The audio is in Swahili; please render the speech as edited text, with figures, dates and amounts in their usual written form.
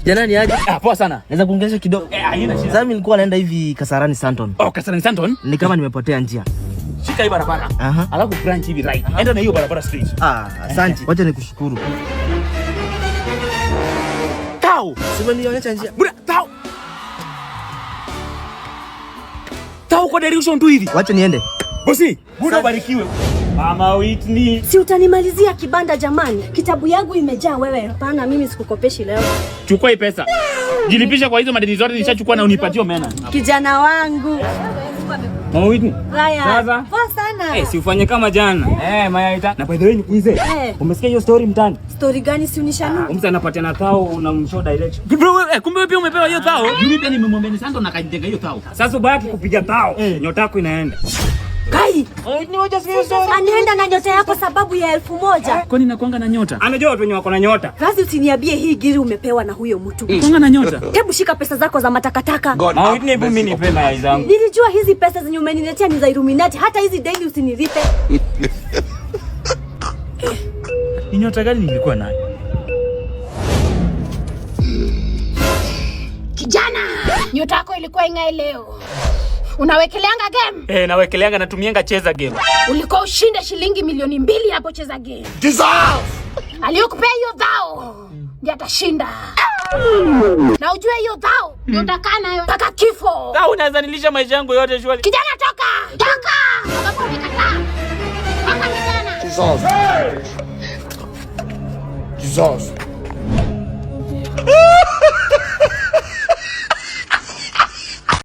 Jana ni aje? Poa sana. Naweza kuongelesha kidogo? Haina shida. Sasa mimi nilikuwa naenda hivi Kasarani Santon. Oh, Kasarani Santon? Ni kama nimepotea njia. Shika hii barabara. Alafu branch hivi right. Enda na hiyo barabara straight. Asante. Wacha nikushukuru. Tao. Sema nionyesha njia. Bura, tao. Tao kwa direction tu hivi. Wacha niende. Bosi, Mungu barikiwe. Mama Whitney. Si utanimalizia kibanda jamani? Kitabu yangu imejaa wewe. Hapana, mimi sikukopeshi leo. Chukua hii pesa. Jilipisha kwa hizo madeni zote nilishachukua na unipatie omena. Kijana wangu. Mama Whitney. Haya. Sasa. Poa sana. Si ufanye kama jana. Mayaita. Na by the way nikuulize. Umesikia hiyo story mtani? Story gani si unishanu? Mtu anapatia na thao na mshow direction. Bro, kumbe wewe pia umepewa hiyo thao? Mimi pia nimemwambia ni Santo na kajenga hiyo thao. Sasa ubaki kupiga thao. Nyota yako inaenda. Kai! Anaenda na nyota yako sababu ya 1000. Kwani nakuanga na nyota? Anajua watu wenye wako na nyota. Basi usiniambie hii giri umepewa na huyo mtu. Nakuanga na nyota. Hebu shika pesa zako za matakataka. Whitney, hebu mimi nipe mayai zangu. Nilijua hizi pesa zenye umeniletea ni za Illuminati, hata hizi daily usinilipe. Ni nyota gani nilikuwa nayo? Kijana, nyota yako ilikuwa ing'ae leo. Unawekeleanga game? Nawekeleanga, natumianga cheza game. Ulikuwa ushinde shilingi milioni 2 hapo cheza game. Dissolve! Aliyokupea hiyo dhao ndiye atashinda. Na ujue hiyo dhao ndio utakaa nayo mpaka kifo. Dhao unaweza nilisha maisha yangu yote shwari. Kijana toka! Toka! Sababu umekataa. Toka kijana. Jesus.